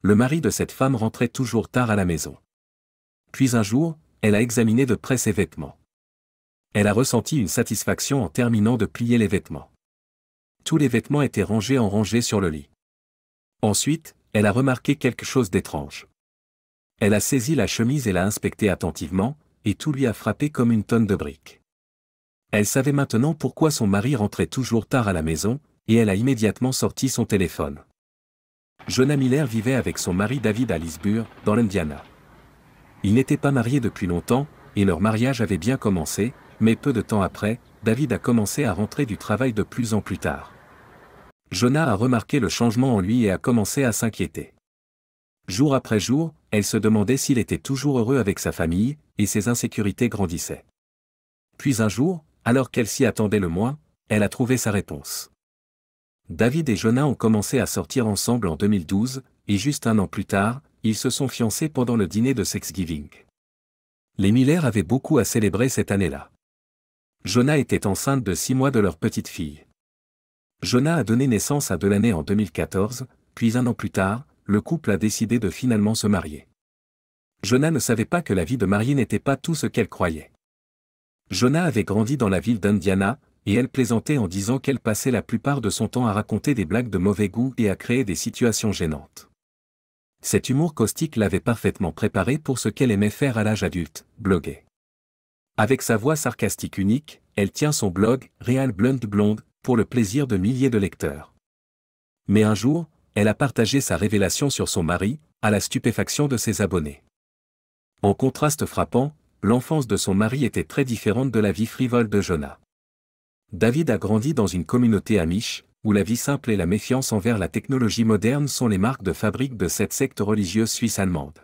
le mari de cette femme rentrait toujours tard à la maison. Puis un jour, elle a examiné de près ses vêtements. Elle a ressenti une satisfaction en terminant de plier les vêtements. Tous les vêtements étaient rangés en rangées sur le lit. Ensuite, elle a remarqué quelque chose d'étrange. Elle a saisi la chemise et l'a inspectée attentivement, et tout lui a frappé comme une tonne de briques. Elle savait maintenant pourquoi son mari rentrait toujours tard à la maison, et elle a immédiatement sorti son téléphone. Jonah Miller vivait avec son mari David à Leesburg, dans l'Indiana. Ils n'étaient pas mariés depuis longtemps, et leur mariage avait bien commencé, mais peu de temps après, David a commencé à rentrer du travail de plus en plus tard. Jonah a remarqué le changement en lui et a commencé à s'inquiéter. Jour après jour, elle se demandait s'il était toujours heureux avec sa famille, et ses insécurités grandissaient. Puis un jour, alors qu'elle s'y attendait le moins, elle a trouvé sa réponse. David et Jonah ont commencé à sortir ensemble en 2012, et juste un an plus tard, ils se sont fiancés pendant le dîner de Thanksgiving. Les Miller avaient beaucoup à célébrer cette année-là. Jonah était enceinte de 6 mois de leur petite fille. Jonah a donné naissance à Delaney en 2014, puis un an plus tard, le couple a décidé de finalement se marier. Jonah ne savait pas que la vie de mariée n'était pas tout ce qu'elle croyait. Jonah avait grandi dans la ville d'Indiana, et elle plaisantait en disant qu'elle passait la plupart de son temps à raconter des blagues de mauvais goût et à créer des situations gênantes. Cet humour caustique l'avait parfaitement préparée pour ce qu'elle aimait faire à l'âge adulte, bloguer. Avec sa voix sarcastique unique, elle tient son blog, Real Blunt Blonde, pour le plaisir de milliers de lecteurs. Mais un jour, elle a partagé sa révélation sur son mari, à la stupéfaction de ses abonnés. En contraste frappant, l'enfance de son mari était très différente de la vie frivole de Jonah. David a grandi dans une communauté amish, où la vie simple et la méfiance envers la technologie moderne sont les marques de fabrique de cette secte religieuse suisse-allemande.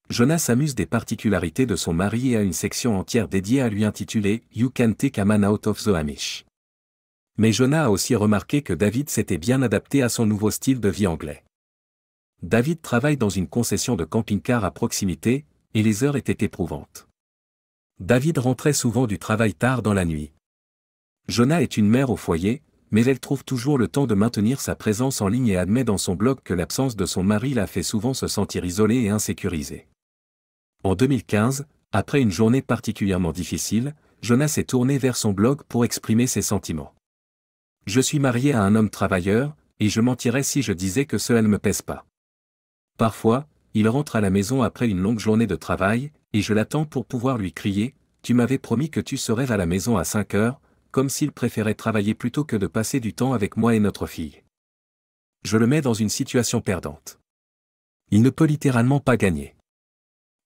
Jonah s'amuse des particularités de son mari et a une section entière dédiée à lui intitulée « You Can Take a Man Out of the Amish ». Mais Jonah a aussi remarqué que David s'était bien adapté à son nouveau style de vie anglais. David travaille dans une concession de camping-car à proximité, et les heures étaient éprouvantes. David rentrait souvent du travail tard dans la nuit. Jonah est une mère au foyer, mais elle trouve toujours le temps de maintenir sa présence en ligne et admet dans son blog que l'absence de son mari la fait souvent se sentir isolée et insécurisée. En 2015, après une journée particulièrement difficile, Jonah s'est tourné vers son blog pour exprimer ses sentiments. « Je suis marié à un homme travailleur, et je mentirais si je disais que cela ne me pèse pas. Parfois, il rentre à la maison après une longue journée de travail, et je l'attends pour pouvoir lui crier « Tu m'avais promis que tu serais à la maison à 5 heures », comme s'il préférait travailler plutôt que de passer du temps avec moi et notre fille. Je le mets dans une situation perdante. Il ne peut littéralement pas gagner.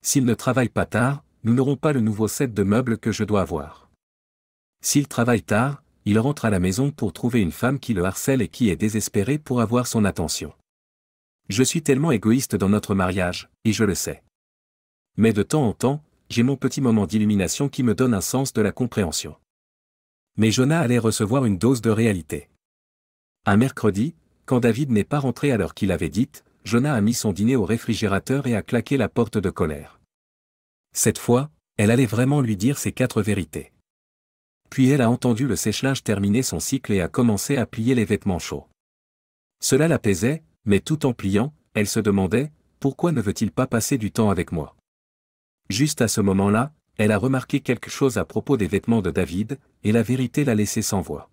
S'il ne travaille pas tard, nous n'aurons pas le nouveau set de meubles que je dois avoir. S'il travaille tard, il rentre à la maison pour trouver une femme qui le harcèle et qui est désespérée pour avoir son attention. Je suis tellement égoïste dans notre mariage, et je le sais. Mais de temps en temps, j'ai mon petit moment d'illumination qui me donne un sens de la compréhension. Mais Jonah allait recevoir une dose de réalité. Un mercredi, quand David n'est pas rentré à l'heure qu'il avait dite, Jonah a mis son dîner au réfrigérateur et a claqué la porte de colère. Cette fois, elle allait vraiment lui dire ses 4 vérités. Puis elle a entendu le sèche-linge terminer son cycle et a commencé à plier les vêtements chauds. Cela l'apaisait, mais tout en pliant, elle se demandait, pourquoi ne veut-il pas passer du temps avec moi? Juste à ce moment-là, elle a remarqué quelque chose à propos des vêtements de David, et la vérité l'a laissé sans voix.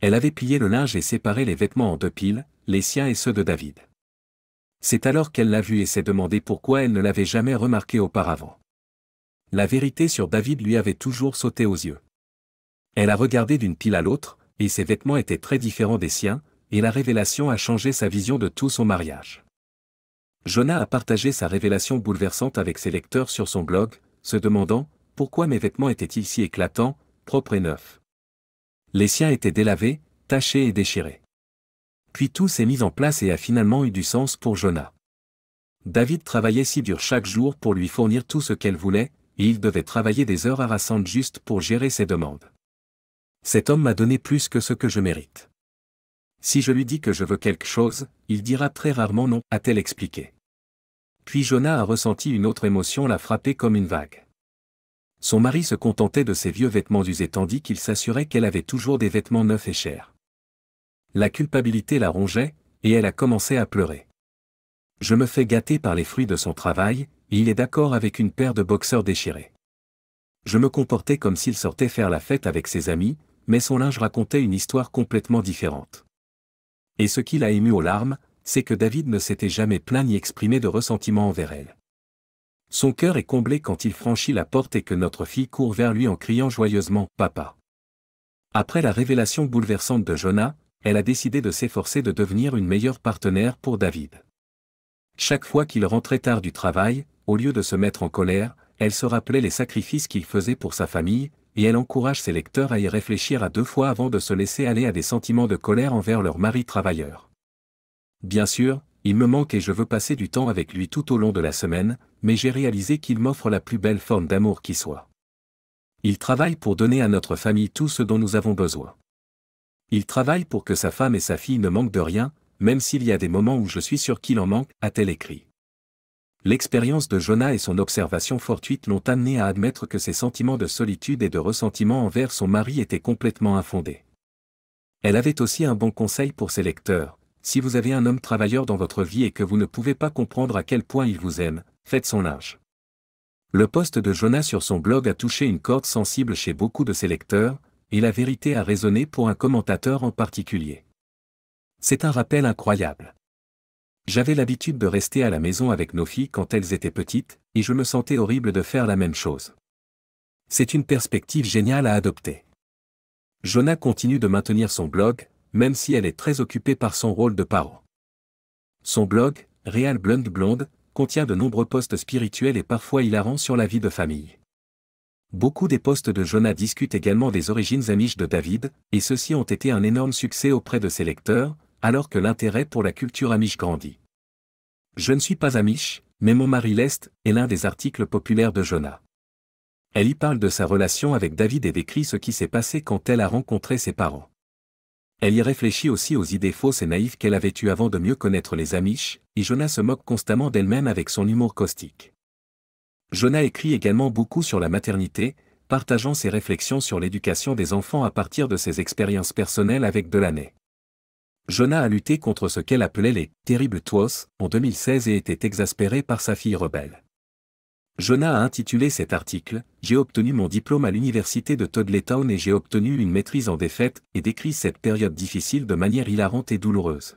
Elle avait plié le linge et séparé les vêtements en 2 piles, les siens et ceux de David. C'est alors qu'elle l'a vu et s'est demandé pourquoi elle ne l'avait jamais remarqué auparavant. La vérité sur David lui avait toujours sauté aux yeux. Elle a regardé d'une pile à l'autre, et ses vêtements étaient très différents des siens, et la révélation a changé sa vision de tout son mariage. Jonah a partagé sa révélation bouleversante avec ses lecteurs sur son blog, se demandant « Pourquoi mes vêtements étaient-ils si éclatants, propres et neufs ?» Les siens étaient délavés, tachés et déchirés. Puis tout s'est mis en place et a finalement eu du sens pour Jonah. David travaillait si dur chaque jour pour lui fournir tout ce qu'elle voulait, et il devait travailler des heures harassantes juste pour gérer ses demandes. Cet homme m'a donné plus que ce que je mérite. Si je lui dis que je veux quelque chose, il dira très rarement non, a-t-elle expliqué. Puis Jonah a ressenti une autre émotion la frapper comme une vague. Son mari se contentait de ses vieux vêtements usés tandis qu'il s'assurait qu'elle avait toujours des vêtements neufs et chers. La culpabilité la rongeait, et elle a commencé à pleurer. Je me fais gâter par les fruits de son travail, et il est d'accord avec une paire de boxeurs déchirés. Je me comportais comme s'il sortait faire la fête avec ses amis, mais son linge racontait une histoire complètement différente. Et ce qui l'a ému aux larmes, c'est que David ne s'était jamais plaint ni exprimé de ressentiment envers elle. Son cœur est comblé quand il franchit la porte et que notre fille court vers lui en criant joyeusement « Papa ». Après la révélation bouleversante de Jonah, elle a décidé de s'efforcer de devenir une meilleure partenaire pour David. Chaque fois qu'il rentrait tard du travail, au lieu de se mettre en colère, elle se rappelait les sacrifices qu'il faisait pour sa famille, et elle encourage ses lecteurs à y réfléchir à 2 fois avant de se laisser aller à des sentiments de colère envers leur mari travailleur. Bien sûr, il me manque et je veux passer du temps avec lui tout au long de la semaine, mais j'ai réalisé qu'il m'offre la plus belle forme d'amour qui soit. Il travaille pour donner à notre famille tout ce dont nous avons besoin. Il travaille pour que sa femme et sa fille ne manquent de rien, même s'il y a des moments où je suis sûr qu'il en manque, a-t-elle écrit. L'expérience de Jonah et son observation fortuite l'ont amené à admettre que ses sentiments de solitude et de ressentiment envers son mari étaient complètement infondés. Elle avait aussi un bon conseil pour ses lecteurs: si vous avez un homme travailleur dans votre vie et que vous ne pouvez pas comprendre à quel point il vous aime, faites son linge. Le post de Jonah sur son blog a touché une corde sensible chez beaucoup de ses lecteurs, et la vérité a résonné pour un commentateur en particulier. C'est un rappel incroyable. J'avais l'habitude de rester à la maison avec nos filles quand elles étaient petites, et je me sentais horrible de faire la même chose. C'est une perspective géniale à adopter. Jonah continue de maintenir son blog, même si elle est très occupée par son rôle de parent. Son blog, Real Blonde Blonde, contient de nombreux posts spirituels et parfois hilarants sur la vie de famille. Beaucoup des posts de Jonah discutent également des origines amish de David, et ceux-ci ont été un énorme succès auprès de ses lecteurs, alors que l'intérêt pour la culture amish grandit. Je ne suis pas amish, mais mon mari l'est, est l'un des articles populaires de Jonah. Elle y parle de sa relation avec David et décrit ce qui s'est passé quand elle a rencontré ses parents. Elle y réfléchit aussi aux idées fausses et naïves qu'elle avait eues avant de mieux connaître les Amish, et Jonah se moque constamment d'elle-même avec son humour caustique. Jonah écrit également beaucoup sur la maternité, partageant ses réflexions sur l'éducation des enfants à partir de ses expériences personnelles avec Delaney. Jonah a lutté contre ce qu'elle appelait les « terribles twos » en 2016 et était exaspéré par sa fille rebelle. Jonah a intitulé cet article « J'ai obtenu mon diplôme à l'université de Toddletown et j'ai obtenu une maîtrise en défaite » et décrit cette période difficile de manière hilarante et douloureuse.